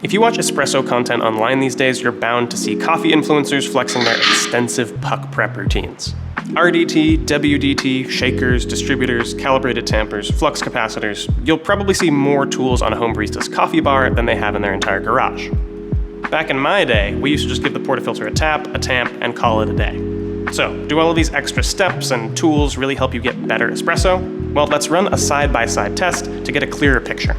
If you watch espresso content online these days, you're bound to see coffee influencers flexing their extensive puck prep routines. RDT, WDT, shakers, distributors, calibrated tampers, flux capacitors. You'll probably see more tools on a home barista's coffee bar than they have in their entire garage. Back in my day, we used to just give the portafilter a tap, a tamp, and call it a day. So, do all of these extra steps and tools really help you get better espresso? Well, let's run a side-by-side test to get a clearer picture.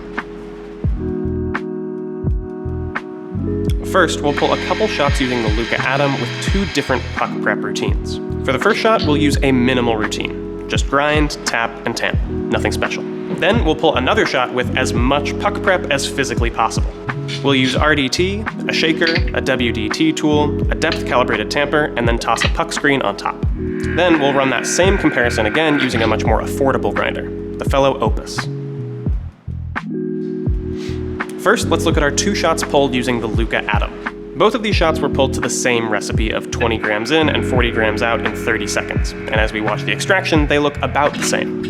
First, we'll pull a couple shots using the LUCCA Atom with two different puck prep routines. For the first shot, we'll use a minimal routine. Just grind, tap, and tamp. Nothing special. Then we'll pull another shot with as much puck prep as physically possible. We'll use RDT, a shaker, a WDT tool, a depth calibrated tamper, and then toss a puck screen on top. Then we'll run that same comparison again using a much more affordable grinder, the fellow OPUS. First, let's look at our two shots pulled using the LUCCA Atom. Both of these shots were pulled to the same recipe of 20 grams in and 40 grams out in 30 seconds. And as we watch the extraction, they look about the same.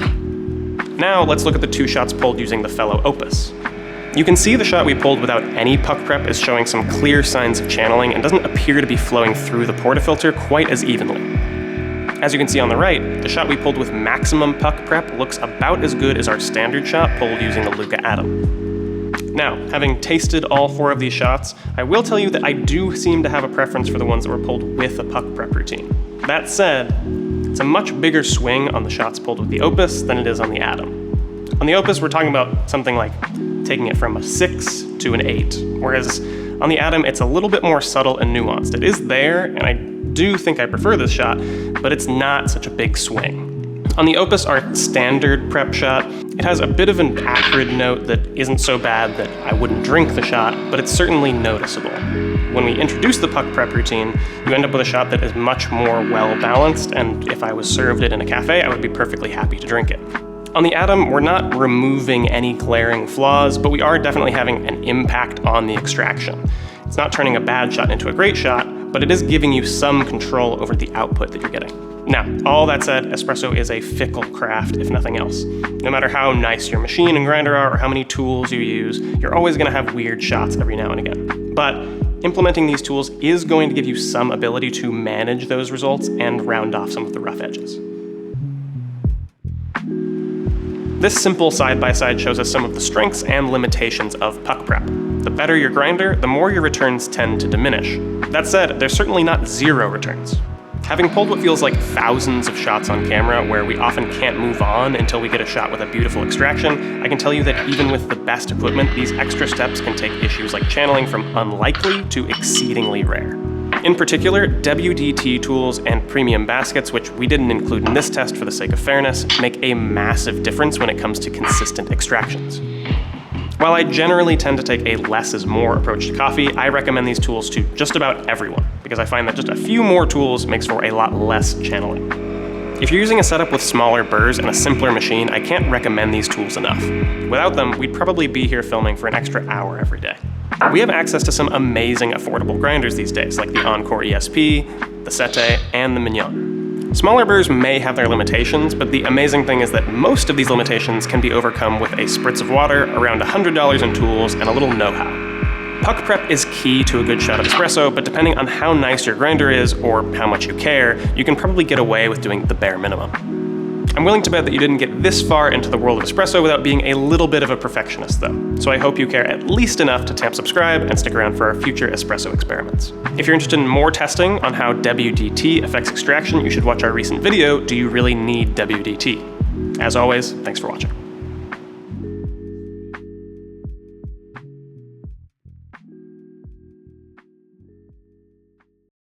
Now, let's look at the two shots pulled using the fellow OPUS. You can see the shot we pulled without any puck prep is showing some clear signs of channeling and doesn't appear to be flowing through the portafilter quite as evenly. As you can see on the right, the shot we pulled with maximum puck prep looks about as good as our standard shot pulled using the LUCCA Atom. Now, having tasted all four of these shots, I will tell you that I do seem to have a preference for the ones that were pulled with a puck prep routine. That said, it's a much bigger swing on the shots pulled with the OPUS than it is on the Atom. On the OPUS, we're talking about something like taking it from a 6 to an 8, whereas on the Atom, it's a little bit more subtle and nuanced. It is there, and I do think I prefer this shot, but it's not such a big swing. On the OPUS, our standard prep shot, it has a bit of an acrid note that isn't so bad that I wouldn't drink the shot, but it's certainly noticeable. When we introduce the puck prep routine, you end up with a shot that is much more well-balanced, and if I was served it in a cafe, I would be perfectly happy to drink it. On the Atom, we're not removing any glaring flaws, but we are definitely having an impact on the extraction. It's not turning a bad shot into a great shot, but it is giving you some control over the output that you're getting. Now, all that said, espresso is a fickle craft, if nothing else. No matter how nice your machine and grinder are or how many tools you use, you're always going to have weird shots every now and again. But implementing these tools is going to give you some ability to manage those results and round off some of the rough edges. This simple side-by-side shows us some of the strengths and limitations of puck prep. The better your grinder, the more your returns tend to diminish. That said, there's certainly not zero returns. Having pulled what feels like thousands of shots on camera where we often can't move on until we get a shot with a beautiful extraction, I can tell you that even with the best equipment, these extra steps can take issues like channeling from unlikely to exceedingly rare. In particular, WDT tools and premium baskets, which we didn't include in this test for the sake of fairness, make a massive difference when it comes to consistent extractions. While I generally tend to take a less is more approach to coffee, I recommend these tools to just about everyone, because I find that just a few more tools makes for a lot less channeling. If you're using a setup with smaller burrs and a simpler machine, I can't recommend these tools enough. Without them, we'd probably be here filming for an extra hour every day. We have access to some amazing affordable grinders these days, like the Encore ESP, the Sete, and the Mignon. Smaller burrs may have their limitations, but the amazing thing is that most of these limitations can be overcome with a spritz of water, around $100 in tools, and a little know-how. Puck prep is key to a good shot of espresso, but depending on how nice your grinder is or how much you care, you can probably get away with doing the bare minimum. I'm willing to bet that you didn't get this far into the world of espresso without being a little bit of a perfectionist though, so I hope you care at least enough to tap subscribe and stick around for our future espresso experiments. If you're interested in more testing on how WDT affects extraction, you should watch our recent video, Do You Really Need WDT? As always, thanks for watching.